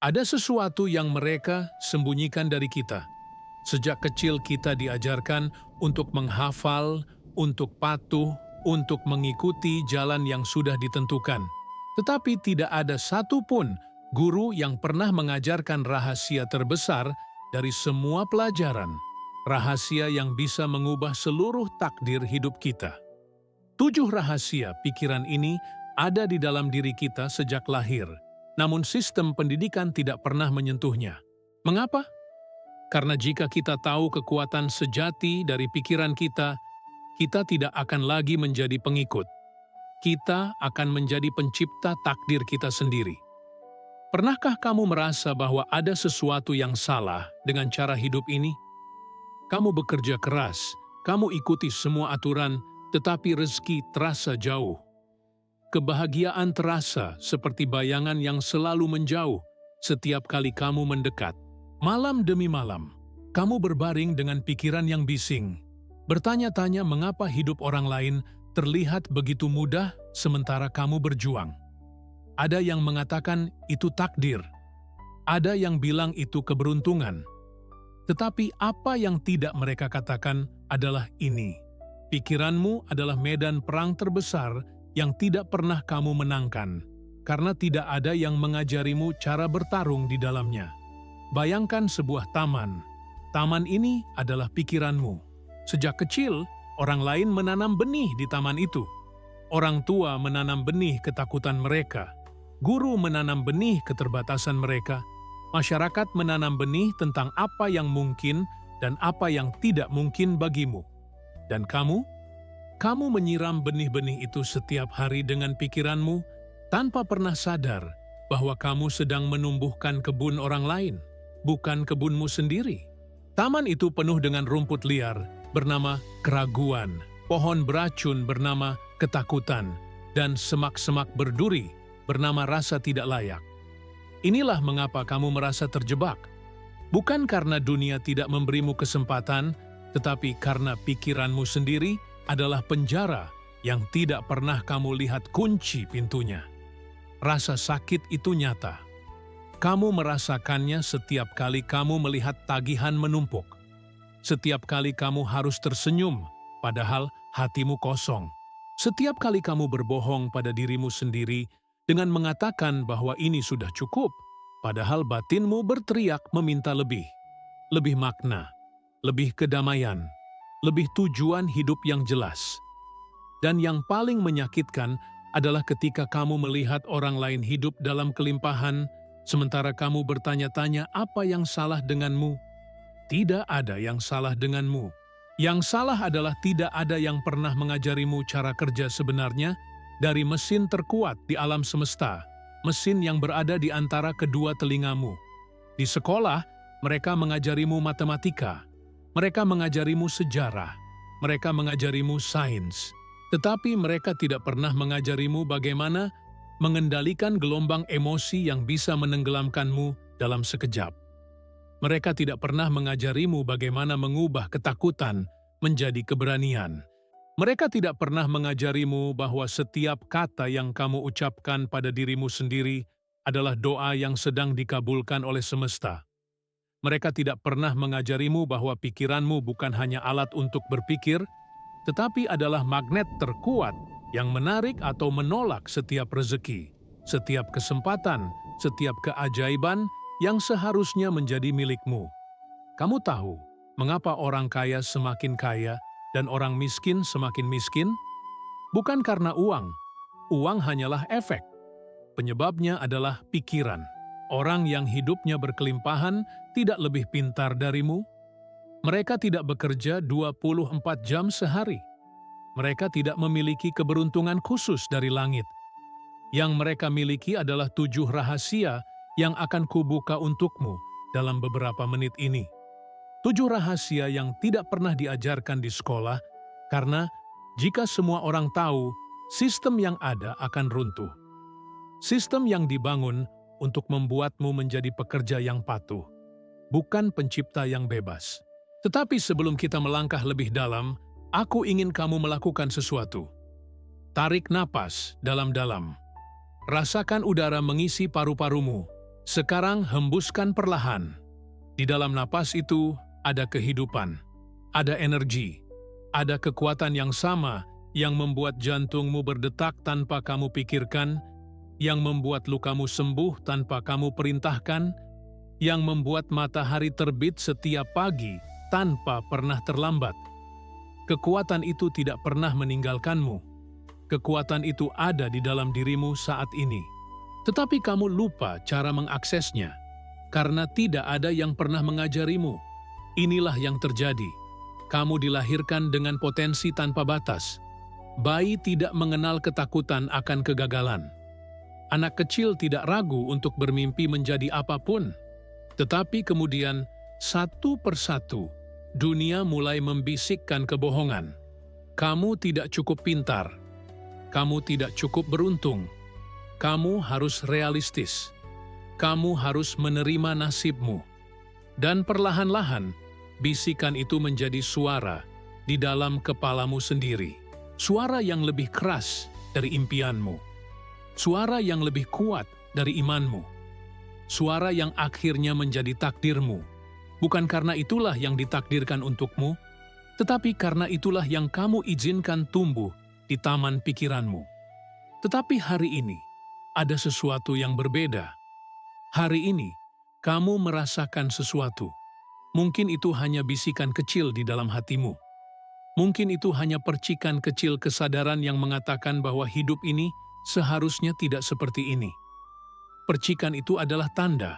Ada sesuatu yang mereka sembunyikan dari kita. Sejak kecil kita diajarkan untuk menghafal, untuk patuh, untuk mengikuti jalan yang sudah ditentukan. Tetapi tidak ada satupun guru yang pernah mengajarkan rahasia terbesar dari semua pelajaran. Rahasia yang bisa mengubah seluruh takdir hidup kita. 7 rahasia pikiran ini ada di dalam diri kita sejak lahir. Namun sistem pendidikan tidak pernah menyentuhnya. Mengapa? Karena jika kita tahu kekuatan sejati dari pikiran kita tidak akan lagi menjadi pengikut. Kita akan menjadi pencipta takdir kita sendiri. Pernahkah kamu merasa bahwa ada sesuatu yang salah dengan cara hidup ini? Kamu bekerja keras, kamu ikuti semua aturan, tetapi rezeki terasa jauh. Kebahagiaan terasa seperti bayangan yang selalu menjauh setiap kali kamu mendekat. Malam demi malam, kamu berbaring dengan pikiran yang bising, bertanya-tanya mengapa hidup orang lain terlihat begitu mudah sementara kamu berjuang. Ada yang mengatakan itu takdir, ada yang bilang itu keberuntungan. Tetapi apa yang tidak mereka katakan adalah ini. Pikiranmu adalah medan perang terbesar yang tidak pernah kamu menangkan, karena tidak ada yang mengajarimu cara bertarung di dalamnya. Bayangkan sebuah taman. Taman ini adalah pikiranmu. Sejak kecil, orang lain menanam benih di taman itu. Orang tua menanam benih ketakutan mereka. Guru menanam benih keterbatasan mereka. Masyarakat menanam benih tentang apa yang mungkin dan apa yang tidak mungkin bagimu. Dan kamu menyiram benih-benih itu setiap hari dengan pikiranmu tanpa pernah sadar bahwa kamu sedang menumbuhkan kebun orang lain, bukan kebunmu sendiri. Taman itu penuh dengan rumput liar bernama keraguan, pohon beracun bernama ketakutan, dan semak-semak berduri bernama rasa tidak layak. Inilah mengapa kamu merasa terjebak. Bukan karena dunia tidak memberimu kesempatan, tetapi karena pikiranmu sendiri adalah penjara yang tidak pernah kamu lihat kunci pintunya. Rasa sakit itu nyata. Kamu merasakannya setiap kali kamu melihat tagihan menumpuk. Setiap kali kamu harus tersenyum, padahal hatimu kosong. Setiap kali kamu berbohong pada dirimu sendiri dengan mengatakan bahwa ini sudah cukup, padahal batinmu berteriak meminta lebih. Lebih makna, lebih kedamaian, lebih tujuan hidup yang jelas. Dan yang paling menyakitkan adalah ketika kamu melihat orang lain hidup dalam kelimpahan, sementara kamu bertanya-tanya apa yang salah denganmu. Tidak ada yang salah denganmu. Yang salah adalah tidak ada yang pernah mengajarimu cara kerja sebenarnya dari mesin terkuat di alam semesta, mesin yang berada di antara kedua telingamu. Di sekolah, mereka mengajarimu matematika. Mereka mengajarimu sejarah, mereka mengajarimu sains, tetapi mereka tidak pernah mengajarimu bagaimana mengendalikan gelombang emosi yang bisa menenggelamkanmu dalam sekejap. Mereka tidak pernah mengajarimu bagaimana mengubah ketakutan menjadi keberanian. Mereka tidak pernah mengajarimu bahwa setiap kata yang kamu ucapkan pada dirimu sendiri adalah doa yang sedang dikabulkan oleh semesta. Mereka tidak pernah mengajarimu bahwa pikiranmu bukan hanya alat untuk berpikir, tetapi adalah magnet terkuat yang menarik atau menolak setiap rezeki, setiap kesempatan, setiap keajaiban yang seharusnya menjadi milikmu. Kamu tahu mengapa orang kaya semakin kaya dan orang miskin semakin miskin? Bukan karena uang. Uang hanyalah efek. Penyebabnya adalah pikiran. Orang yang hidupnya berkelimpahan tidak lebih pintar darimu. Mereka tidak bekerja 24 jam sehari. Mereka tidak memiliki keberuntungan khusus dari langit. Yang mereka miliki adalah 7 rahasia yang akan kubuka untukmu dalam beberapa menit ini. 7 rahasia yang tidak pernah diajarkan di sekolah, karena jika semua orang tahu, sistem yang ada akan runtuh. Sistem yang dibangun untuk membuatmu menjadi pekerja yang patuh, bukan pencipta yang bebas. Tetapi sebelum kita melangkah lebih dalam, aku ingin kamu melakukan sesuatu. Tarik napas dalam-dalam. Rasakan udara mengisi paru-parumu. Sekarang hembuskan perlahan. Di dalam napas itu ada kehidupan, ada energi, ada kekuatan yang sama yang membuat jantungmu berdetak tanpa kamu pikirkan, yang membuat lukamu sembuh tanpa kamu perintahkan, yang membuat matahari terbit setiap pagi tanpa pernah terlambat. Kekuatan itu tidak pernah meninggalkanmu. Kekuatan itu ada di dalam dirimu saat ini. Tetapi kamu lupa cara mengaksesnya, karena tidak ada yang pernah mengajarimu. Inilah yang terjadi. Kamu dilahirkan dengan potensi tanpa batas. Bayi tidak mengenal ketakutan akan kegagalan. Anak kecil tidak ragu untuk bermimpi menjadi apapun. Tetapi kemudian, satu persatu, dunia mulai membisikkan kebohongan. Kamu tidak cukup pintar. Kamu tidak cukup beruntung. Kamu harus realistis. Kamu harus menerima nasibmu. Dan perlahan-lahan, bisikan itu menjadi suara di dalam kepalamu sendiri. Suara yang lebih keras dari impianmu. Suara yang lebih kuat dari imanmu. Suara yang akhirnya menjadi takdirmu. Bukan karena itulah yang ditakdirkan untukmu, tetapi karena itulah yang kamu izinkan tumbuh di taman pikiranmu. Tetapi hari ini, ada sesuatu yang berbeda. Hari ini, kamu merasakan sesuatu. Mungkin itu hanya bisikan kecil di dalam hatimu. Mungkin itu hanya percikan kecil kesadaran yang mengatakan bahwa hidup ini seharusnya tidak seperti ini. Percikan itu adalah tanda.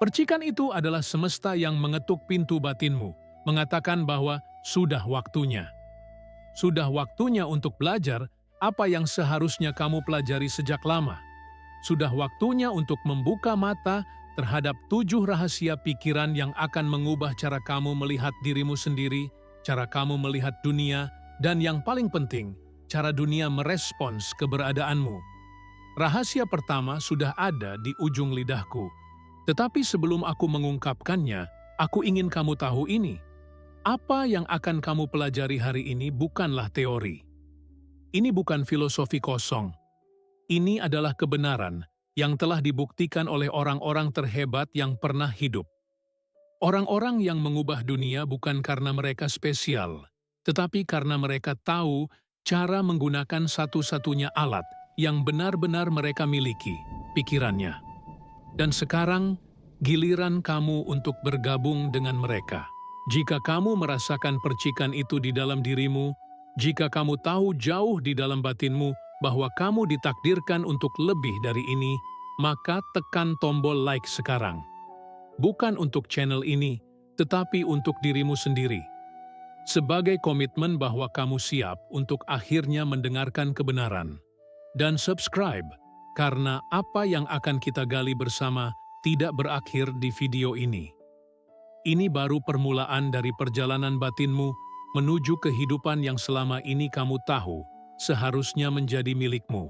Percikan itu adalah semesta yang mengetuk pintu batinmu, mengatakan bahwa sudah waktunya. Sudah waktunya untuk belajar apa yang seharusnya kamu pelajari sejak lama. Sudah waktunya untuk membuka mata terhadap 7 rahasia pikiran yang akan mengubah cara kamu melihat dirimu sendiri, cara kamu melihat dunia, dan yang paling penting, cara dunia merespons keberadaanmu. Rahasia pertama sudah ada di ujung lidahku. Tetapi sebelum aku mengungkapkannya, aku ingin kamu tahu ini. Apa yang akan kamu pelajari hari ini bukanlah teori. Ini bukan filosofi kosong. Ini adalah kebenaran yang telah dibuktikan oleh orang-orang terhebat yang pernah hidup. Orang-orang yang mengubah dunia bukan karena mereka spesial, tetapi karena mereka tahu cara menggunakan satu-satunya alat yang benar-benar mereka miliki, pikirannya. Dan sekarang, giliran kamu untuk bergabung dengan mereka. Jika kamu merasakan percikan itu di dalam dirimu, jika kamu tahu jauh di dalam batinmu bahwa kamu ditakdirkan untuk lebih dari ini, maka tekan tombol like sekarang. Bukan untuk channel ini, tetapi untuk dirimu sendiri. Sebagai komitmen bahwa kamu siap untuk akhirnya mendengarkan kebenaran. Dan subscribe, karena apa yang akan kita gali bersama tidak berakhir di video ini. Ini baru permulaan dari perjalanan batinmu menuju kehidupan yang selama ini kamu tahu seharusnya menjadi milikmu.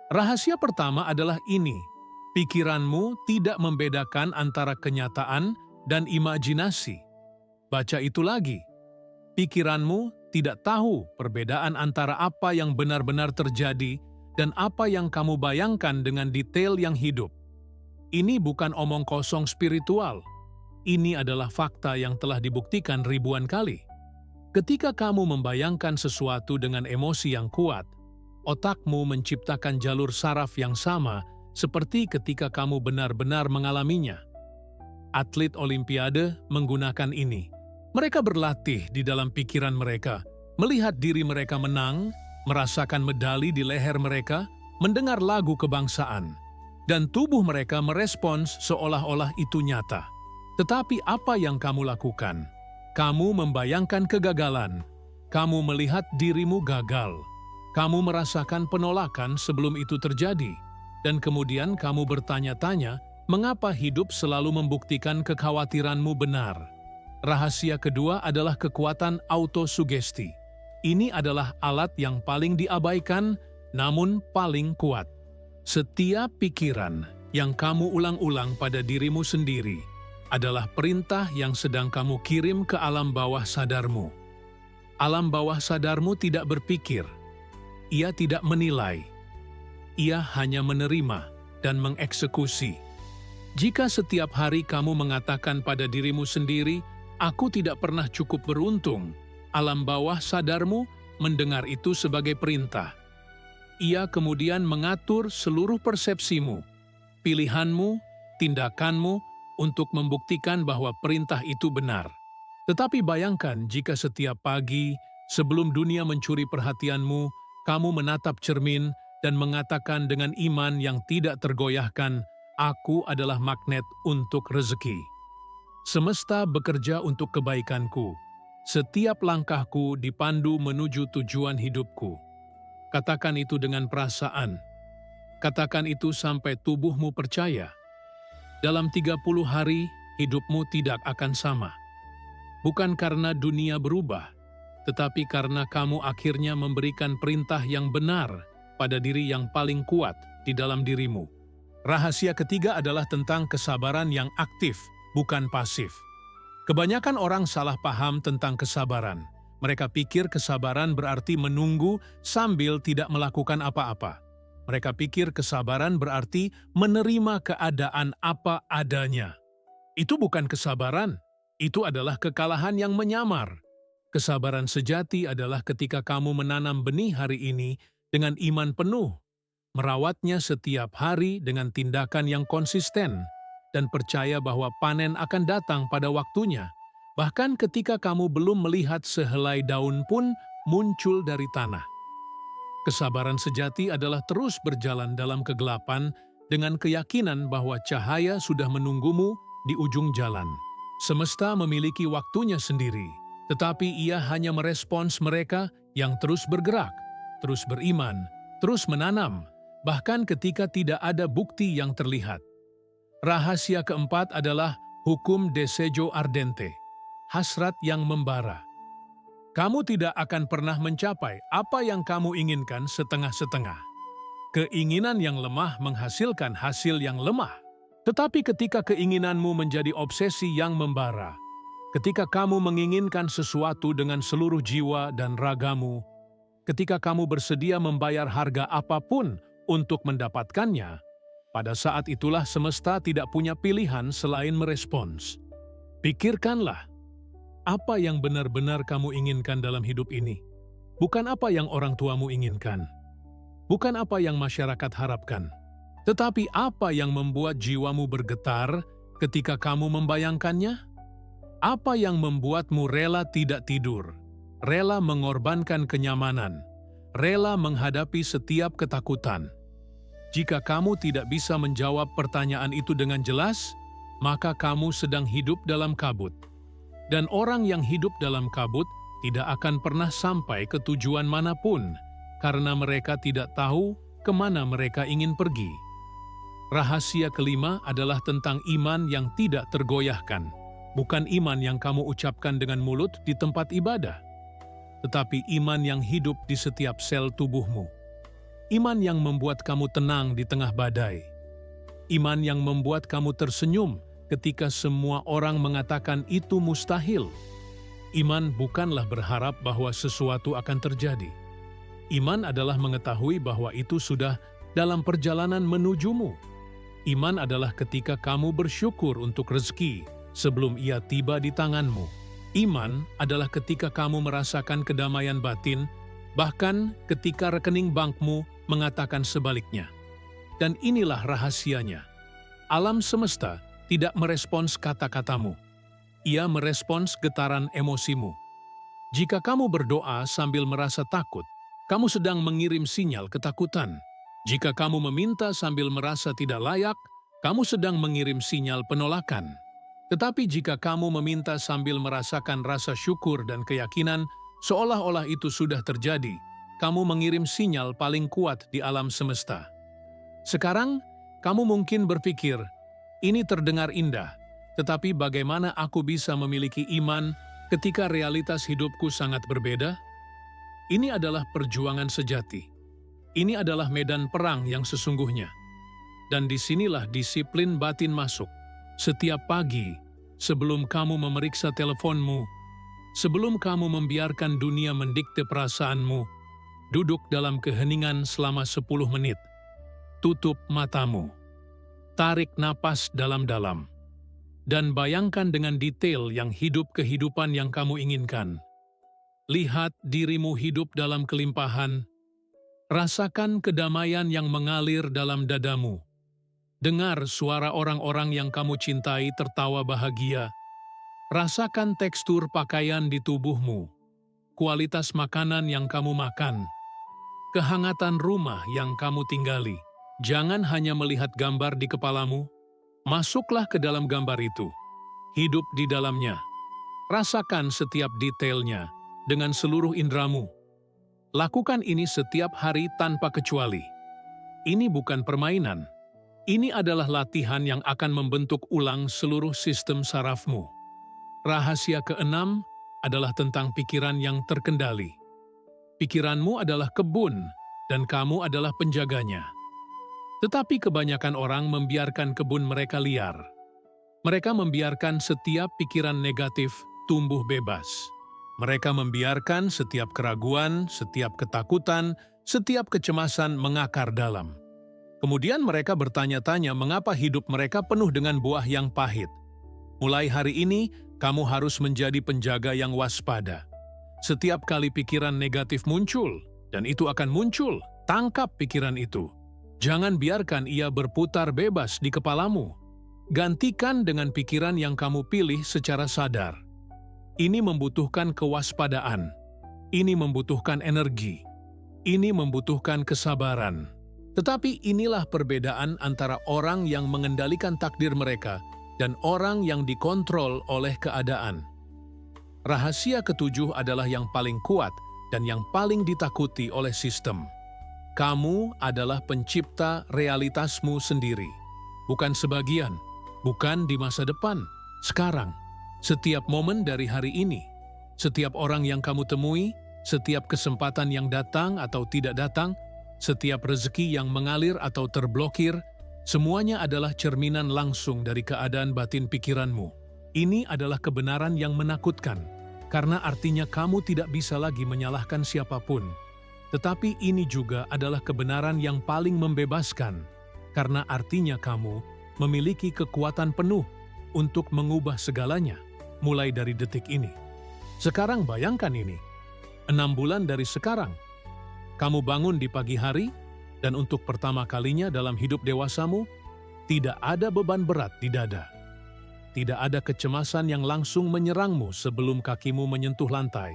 Rahasia pertama adalah ini: pikiranmu tidak membedakan antara kenyataan dan imajinasi. Baca itu lagi. Pikiranmu tidak tahu perbedaan antara apa yang benar-benar terjadi dan apa yang kamu bayangkan dengan detail yang hidup. Ini bukan omong kosong spiritual. Ini adalah fakta yang telah dibuktikan ribuan kali. Ketika kamu membayangkan sesuatu dengan emosi yang kuat, otakmu menciptakan jalur saraf yang sama seperti ketika kamu benar-benar mengalaminya. Atlet Olimpiade menggunakan ini. Mereka berlatih di dalam pikiran mereka, melihat diri mereka menang, merasakan medali di leher mereka, mendengar lagu kebangsaan, dan tubuh mereka merespons seolah-olah itu nyata. Tetapi apa yang kamu lakukan? Kamu membayangkan kegagalan. Kamu melihat dirimu gagal. Kamu merasakan penolakan sebelum itu terjadi. Dan kemudian kamu bertanya-tanya, mengapa hidup selalu membuktikan kekhawatiranmu benar? Rahasia kedua adalah kekuatan autosugesti. Ini adalah alat yang paling diabaikan, namun paling kuat. Setiap pikiran yang kamu ulang-ulang pada dirimu sendiri adalah perintah yang sedang kamu kirim ke alam bawah sadarmu. Alam bawah sadarmu tidak berpikir. Ia tidak menilai. Ia hanya menerima dan mengeksekusi. Jika setiap hari kamu mengatakan pada dirimu sendiri, "Aku tidak pernah cukup beruntung," alam bawah sadarmu mendengar itu sebagai perintah. Ia kemudian mengatur seluruh persepsimu, pilihanmu, tindakanmu untuk membuktikan bahwa perintah itu benar. Tetapi bayangkan jika setiap pagi, sebelum dunia mencuri perhatianmu, kamu menatap cermin dan mengatakan dengan iman yang tidak tergoyahkan, "Aku adalah magnet untuk rezeki. Semesta bekerja untuk kebaikanku. Setiap langkahku dipandu menuju tujuan hidupku." Katakan itu dengan perasaan. Katakan itu sampai tubuhmu percaya. Dalam 30 hari, hidupmu tidak akan sama. Bukan karena dunia berubah, tetapi karena kamu akhirnya memberikan perintah yang benar pada diri yang paling kuat di dalam dirimu. Rahasia ketiga adalah tentang kesabaran yang aktif, bukan pasif. Kebanyakan orang salah paham tentang kesabaran. Mereka pikir kesabaran berarti menunggu sambil tidak melakukan apa-apa. Mereka pikir kesabaran berarti menerima keadaan apa adanya. Itu bukan kesabaran, itu adalah kekalahan yang menyamar. Kesabaran sejati adalah ketika kamu menanam benih hari ini dengan iman penuh, merawatnya setiap hari dengan tindakan yang konsisten, dan percaya bahwa panen akan datang pada waktunya, bahkan ketika kamu belum melihat sehelai daun pun muncul dari tanah. Kesabaran sejati adalah terus berjalan dalam kegelapan dengan keyakinan bahwa cahaya sudah menunggumu di ujung jalan. Semesta memiliki waktunya sendiri, tetapi ia hanya merespons mereka yang terus bergerak, terus beriman, terus menanam, bahkan ketika tidak ada bukti yang terlihat. Rahasia keempat adalah hukum desejo ardente, hasrat yang membara. Kamu tidak akan pernah mencapai apa yang kamu inginkan setengah-setengah. Keinginan yang lemah menghasilkan hasil yang lemah. Tetapi ketika keinginanmu menjadi obsesi yang membara, ketika kamu menginginkan sesuatu dengan seluruh jiwa dan ragamu, ketika kamu bersedia membayar harga apapun untuk mendapatkannya, pada saat itulah semesta tidak punya pilihan selain merespons. Pikirkanlah, apa yang benar-benar kamu inginkan dalam hidup ini? Bukan apa yang orang tuamu inginkan. Bukan apa yang masyarakat harapkan. Tetapi apa yang membuat jiwamu bergetar ketika kamu membayangkannya? Apa yang membuatmu rela tidak tidur, rela mengorbankan kenyamanan, rela menghadapi setiap ketakutan? Jika kamu tidak bisa menjawab pertanyaan itu dengan jelas, maka kamu sedang hidup dalam kabut. Dan orang yang hidup dalam kabut tidak akan pernah sampai ke tujuan manapun, karena mereka tidak tahu kemana mereka ingin pergi. Rahasia kelima adalah tentang iman yang tidak tergoyahkan. Bukan iman yang kamu ucapkan dengan mulut di tempat ibadah, tetapi iman yang hidup di setiap sel tubuhmu. Iman yang membuat kamu tenang di tengah badai. Iman yang membuat kamu tersenyum ketika semua orang mengatakan itu mustahil. Iman bukanlah berharap bahwa sesuatu akan terjadi. Iman adalah mengetahui bahwa itu sudah dalam perjalanan menujumu. Iman adalah ketika kamu bersyukur untuk rezeki sebelum ia tiba di tanganmu. Iman adalah ketika kamu merasakan kedamaian batin, bahkan ketika rekening bankmu mengatakan sebaliknya. Dan inilah rahasianya. Alam semesta tidak merespons kata-katamu. Ia merespons getaran emosimu. Jika kamu berdoa sambil merasa takut, kamu sedang mengirim sinyal ketakutan. Jika kamu meminta sambil merasa tidak layak, kamu sedang mengirim sinyal penolakan. Tetapi jika kamu meminta sambil merasakan rasa syukur dan keyakinan, seolah-olah itu sudah terjadi, kamu mengirim sinyal paling kuat di alam semesta. Sekarang, kamu mungkin berpikir, ini terdengar indah, tetapi bagaimana aku bisa memiliki iman ketika realitas hidupku sangat berbeda? Ini adalah perjuangan sejati. Ini adalah medan perang yang sesungguhnya. Dan disinilah disiplin batin masuk. Setiap pagi, sebelum kamu memeriksa teleponmu, sebelum kamu membiarkan dunia mendikte perasaanmu, duduk dalam keheningan selama 10 menit. Tutup matamu. Tarik napas dalam-dalam. Dan bayangkan dengan detail yang hidup kehidupan yang kamu inginkan. Lihat dirimu hidup dalam kelimpahan. Rasakan kedamaian yang mengalir dalam dadamu. Dengar suara orang-orang yang kamu cintai tertawa bahagia. Rasakan tekstur pakaian di tubuhmu. Kualitas makanan yang kamu makan. Kehangatan rumah yang kamu tinggali. Jangan hanya melihat gambar di kepalamu. Masuklah ke dalam gambar itu. Hidup di dalamnya. Rasakan setiap detailnya dengan seluruh indramu. Lakukan ini setiap hari tanpa kecuali. Ini bukan permainan. Ini adalah latihan yang akan membentuk ulang seluruh sistem sarafmu. Rahasia keenam adalah tentang pikiran yang terkendali. Pikiranmu adalah kebun, dan kamu adalah penjaganya. Tetapi kebanyakan orang membiarkan kebun mereka liar. Mereka membiarkan setiap pikiran negatif tumbuh bebas. Mereka membiarkan setiap keraguan, setiap ketakutan, setiap kecemasan mengakar dalam. Kemudian mereka bertanya-tanya mengapa hidup mereka penuh dengan buah yang pahit. Mulai hari ini, kamu harus menjadi penjaga yang waspada. Setiap kali pikiran negatif muncul, dan itu akan muncul, tangkap pikiran itu. Jangan biarkan ia berputar bebas di kepalamu. Gantikan dengan pikiran yang kamu pilih secara sadar. Ini membutuhkan kewaspadaan. Ini membutuhkan energi. Ini membutuhkan kesabaran. Tetapi inilah perbedaan antara orang yang mengendalikan takdir mereka dan orang yang dikontrol oleh keadaan. Rahasia ketujuh adalah yang paling kuat dan yang paling ditakuti oleh sistem. Kamu adalah pencipta realitasmu sendiri. Bukan sebagian, bukan di masa depan, sekarang. Setiap momen dari hari ini, setiap orang yang kamu temui, setiap kesempatan yang datang atau tidak datang, setiap rezeki yang mengalir atau terblokir, semuanya adalah cerminan langsung dari keadaan batin pikiranmu. Ini adalah kebenaran yang menakutkan, karena artinya kamu tidak bisa lagi menyalahkan siapapun. Tetapi ini juga adalah kebenaran yang paling membebaskan, karena artinya kamu memiliki kekuatan penuh untuk mengubah segalanya, mulai dari detik ini. Sekarang bayangkan ini, 6 bulan dari sekarang, kamu bangun di pagi hari, dan untuk pertama kalinya dalam hidup dewasamu, tidak ada beban berat di dada. Tidak ada kecemasan yang langsung menyerangmu sebelum kakimu menyentuh lantai.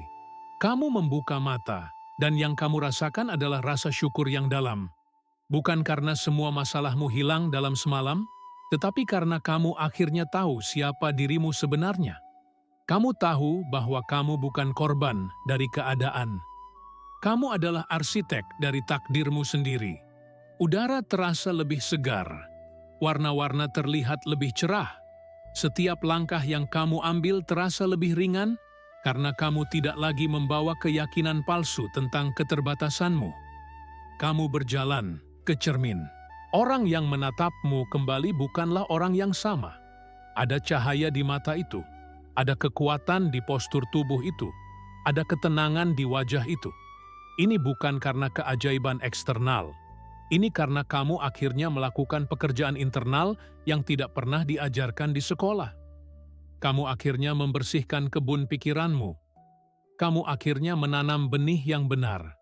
Kamu membuka mata, dan yang kamu rasakan adalah rasa syukur yang dalam. Bukan karena semua masalahmu hilang dalam semalam, tetapi karena kamu akhirnya tahu siapa dirimu sebenarnya. Kamu tahu bahwa kamu bukan korban dari keadaan. Kamu adalah arsitek dari takdirmu sendiri. Udara terasa lebih segar. Warna-warna terlihat lebih cerah. Setiap langkah yang kamu ambil terasa lebih ringan, karena kamu tidak lagi membawa keyakinan palsu tentang keterbatasanmu. Kamu berjalan ke cermin. Orang yang menatapmu kembali bukanlah orang yang sama. Ada cahaya di mata itu. Ada kekuatan di postur tubuh itu. Ada ketenangan di wajah itu. Ini bukan karena keajaiban eksternal. Ini karena kamu akhirnya melakukan pekerjaan internal yang tidak pernah diajarkan di sekolah. Kamu akhirnya membersihkan kebun pikiranmu. Kamu akhirnya menanam benih yang benar.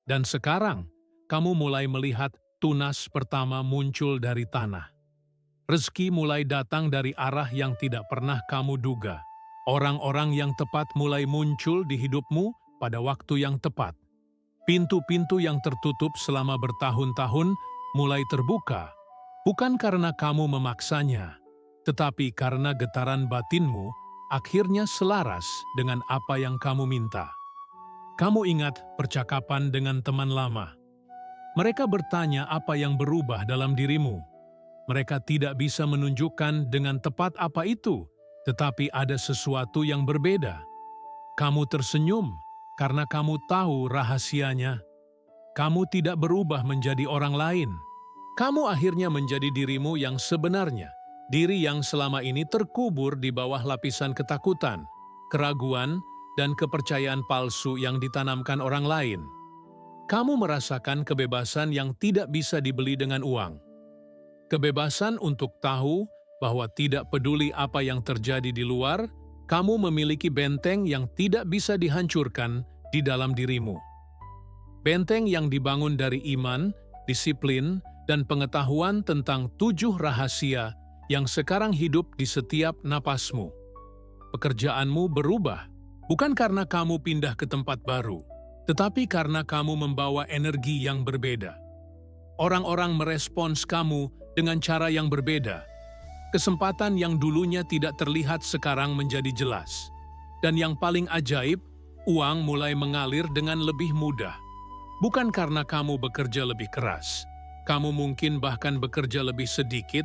Dan sekarang, kamu mulai melihat tunas pertama muncul dari tanah. Rezeki mulai datang dari arah yang tidak pernah kamu duga. Orang-orang yang tepat mulai muncul di hidupmu pada waktu yang tepat. Pintu-pintu yang tertutup selama bertahun-tahun mulai terbuka, bukan karena kamu memaksanya, tetapi karena getaran batinmu akhirnya selaras dengan apa yang kamu minta. Kamu ingat percakapan dengan teman lama. Mereka bertanya apa yang berubah dalam dirimu. Mereka tidak bisa menunjukkan dengan tepat apa itu, tetapi ada sesuatu yang berbeda. Kamu tersenyum karena kamu tahu rahasianya. Kamu tidak berubah menjadi orang lain. Kamu akhirnya menjadi dirimu yang sebenarnya. Diri yang selama ini terkubur di bawah lapisan ketakutan, keraguan, dan kepercayaan palsu yang ditanamkan orang lain. Kamu merasakan kebebasan yang tidak bisa dibeli dengan uang. Kebebasan untuk tahu bahwa tidak peduli apa yang terjadi di luar, kamu memiliki benteng yang tidak bisa dihancurkan di dalam dirimu. Benteng yang dibangun dari iman, disiplin, dan pengetahuan tentang 7 rahasia yang sekarang hidup di setiap napasmu. Pekerjaanmu berubah, bukan karena kamu pindah ke tempat baru, tetapi karena kamu membawa energi yang berbeda. Orang-orang merespons kamu dengan cara yang berbeda. Kesempatan yang dulunya tidak terlihat sekarang menjadi jelas. Dan yang paling ajaib, uang mulai mengalir dengan lebih mudah. Bukan karena kamu bekerja lebih keras. Kamu mungkin bahkan bekerja lebih sedikit,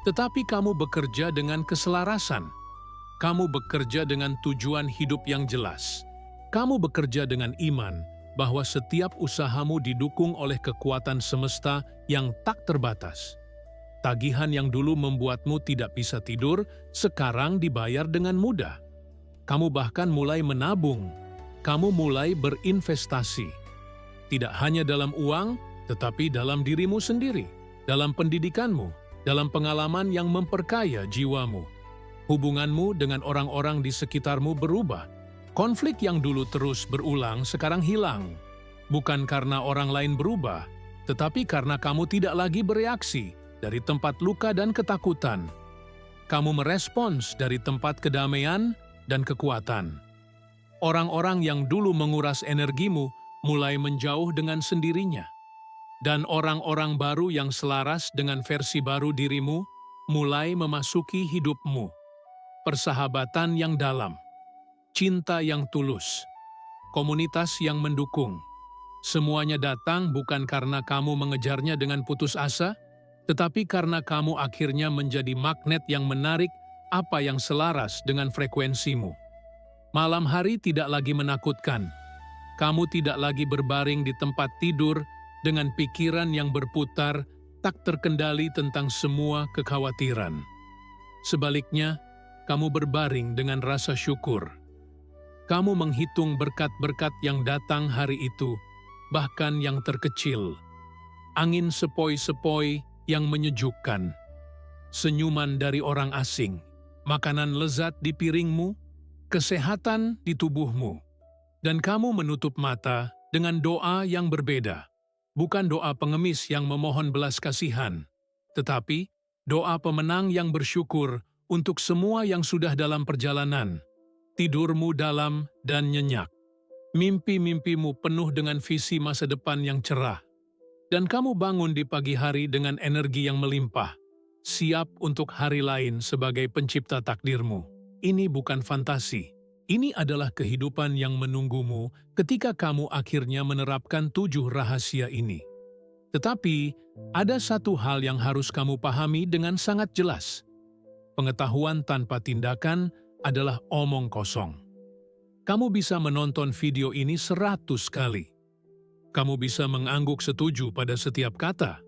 tetapi kamu bekerja dengan keselarasan. Kamu bekerja dengan tujuan hidup yang jelas. Kamu bekerja dengan iman bahwa setiap usahamu didukung oleh kekuatan semesta yang tak terbatas. Tagihan yang dulu membuatmu tidak bisa tidur, sekarang dibayar dengan mudah. Kamu bahkan mulai menabung. Kamu mulai berinvestasi. Tidak hanya dalam uang, tetapi dalam dirimu sendiri, dalam pendidikanmu, dalam pengalaman yang memperkaya jiwamu. Hubunganmu dengan orang-orang di sekitarmu berubah. Konflik yang dulu terus berulang sekarang hilang. Bukan karena orang lain berubah, tetapi karena kamu tidak lagi bereaksi dari tempat luka dan ketakutan. Kamu merespons dari tempat kedamaian dan kekuatan. Orang-orang yang dulu menguras energimu mulai menjauh dengan sendirinya. Dan orang-orang baru yang selaras dengan versi baru dirimu mulai memasuki hidupmu. Persahabatan yang dalam, cinta yang tulus, komunitas yang mendukung. Semuanya datang bukan karena kamu mengejarnya dengan putus asa, tetapi karena kamu akhirnya menjadi magnet yang menarik apa yang selaras dengan frekuensimu. Malam hari tidak lagi menakutkan. Kamu tidak lagi berbaring di tempat tidur dengan pikiran yang berputar, tak terkendali tentang semua kekhawatiran. Sebaliknya, kamu berbaring dengan rasa syukur. Kamu menghitung berkat-berkat yang datang hari itu, bahkan yang terkecil. Angin sepoi-sepoi yang menyejukkan. Senyuman dari orang asing, makanan lezat di piringmu, kesehatan di tubuhmu. Dan kamu menutup mata dengan doa yang berbeda. Bukan doa pengemis yang memohon belas kasihan, tetapi doa pemenang yang bersyukur untuk semua yang sudah dalam perjalanan. Tidurmu dalam dan nyenyak. Mimpi-mimpimu penuh dengan visi masa depan yang cerah. Dan kamu bangun di pagi hari dengan energi yang melimpah, siap untuk hari lain sebagai pencipta takdirmu. Ini bukan fantasi. Ini adalah kehidupan yang menunggumu ketika kamu akhirnya menerapkan 7 rahasia ini. Tetapi, ada satu hal yang harus kamu pahami dengan sangat jelas. Pengetahuan tanpa tindakan adalah omong kosong. Kamu bisa menonton video ini 100 kali. Kamu bisa mengangguk setuju pada setiap kata.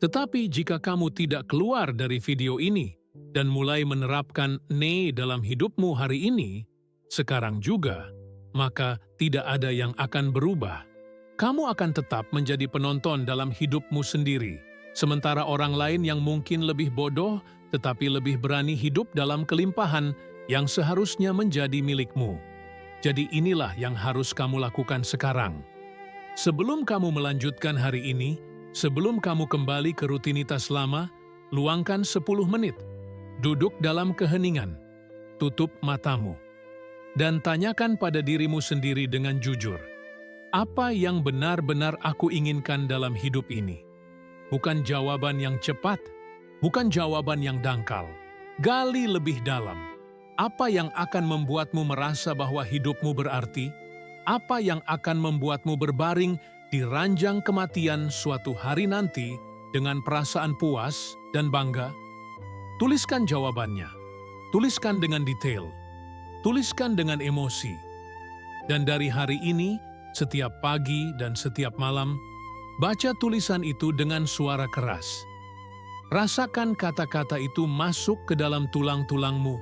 Tetapi jika kamu tidak keluar dari video ini dan mulai menerapkan "ne" dalam hidupmu hari ini, sekarang juga, maka tidak ada yang akan berubah. Kamu akan tetap menjadi penonton dalam hidupmu sendiri, sementara orang lain yang mungkin lebih bodoh tetapi lebih berani hidup dalam kelimpahan yang seharusnya menjadi milikmu. Jadi inilah yang harus kamu lakukan sekarang. Sebelum kamu melanjutkan hari ini, sebelum kamu kembali ke rutinitas lama, luangkan 10 menit. Duduk dalam keheningan, tutup matamu. Dan tanyakan pada dirimu sendiri dengan jujur, apa yang benar-benar aku inginkan dalam hidup ini? Bukan jawaban yang cepat, bukan jawaban yang dangkal. Gali lebih dalam. Apa yang akan membuatmu merasa bahwa hidupmu berarti? Apa yang akan membuatmu berbaring di ranjang kematian suatu hari nanti dengan perasaan puas dan bangga? Tuliskan jawabannya. Tuliskan dengan detail. Tuliskan dengan emosi. Dan dari hari ini, setiap pagi dan setiap malam, baca tulisan itu dengan suara keras. Rasakan kata-kata itu masuk ke dalam tulang-tulangmu.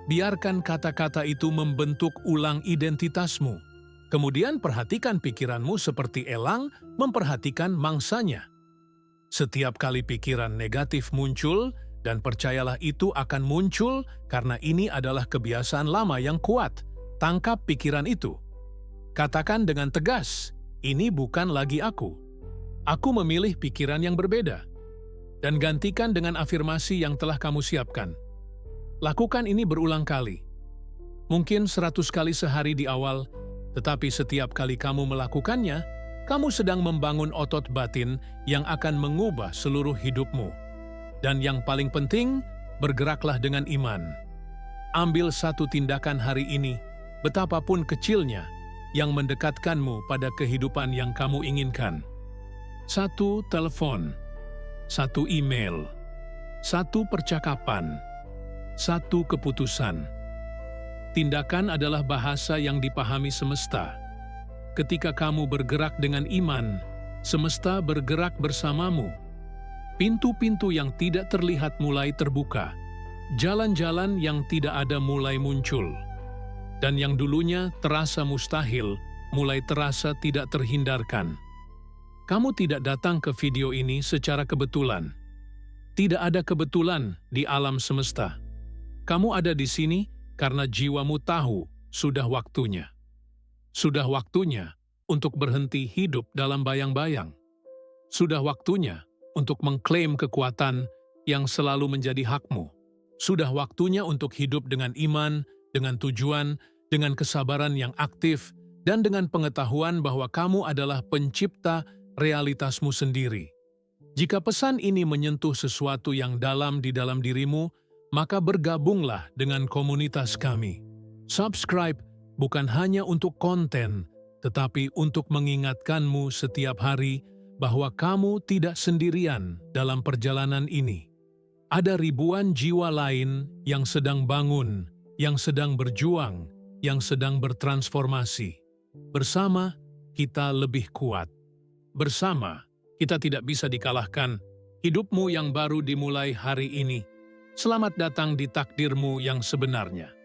Biarkan kata-kata itu membentuk ulang identitasmu. Kemudian perhatikan pikiranmu seperti elang memperhatikan mangsanya. Setiap kali pikiran negatif muncul, dan percayalah itu akan muncul karena ini adalah kebiasaan lama yang kuat. Tangkap pikiran itu. Katakan dengan tegas, ini bukan lagi aku. Aku memilih pikiran yang berbeda. Dan gantikan dengan afirmasi yang telah kamu siapkan. Lakukan ini berulang kali. Mungkin 100 kali sehari di awal, tetapi setiap kali kamu melakukannya, kamu sedang membangun otot batin yang akan mengubah seluruh hidupmu. Dan yang paling penting, bergeraklah dengan iman. Ambil satu tindakan hari ini, betapapun kecilnya, yang mendekatkanmu pada kehidupan yang kamu inginkan. 1 telepon, 1 email, 1 percakapan, 1 keputusan. Tindakan adalah bahasa yang dipahami semesta. Ketika kamu bergerak dengan iman, semesta bergerak bersamamu. Pintu-pintu yang tidak terlihat mulai terbuka. Jalan-jalan yang tidak ada mulai muncul. Dan yang dulunya terasa mustahil, mulai terasa tidak terhindarkan. Kamu tidak datang ke video ini secara kebetulan. Tidak ada kebetulan di alam semesta. Kamu ada di sini karena jiwamu tahu sudah waktunya. Sudah waktunya untuk berhenti hidup dalam bayang-bayang. Sudah waktunya untuk mengklaim kekuatan yang selalu menjadi hakmu. Sudah waktunya untuk hidup dengan iman, dengan tujuan, dengan kesabaran yang aktif, dan dengan pengetahuan bahwa kamu adalah pencipta realitasmu sendiri. Jika pesan ini menyentuh sesuatu yang dalam di dalam dirimu, maka bergabunglah dengan komunitas kami. Subscribe bukan hanya untuk konten, tetapi untuk mengingatkanmu setiap hari bahwa kamu tidak sendirian dalam perjalanan ini. Ada ribuan jiwa lain yang sedang bangun, yang sedang berjuang, yang sedang bertransformasi. Bersama, kita lebih kuat. Bersama, kita tidak bisa dikalahkan. Hidupmu yang baru dimulai hari ini. Selamat datang di takdirmu yang sebenarnya.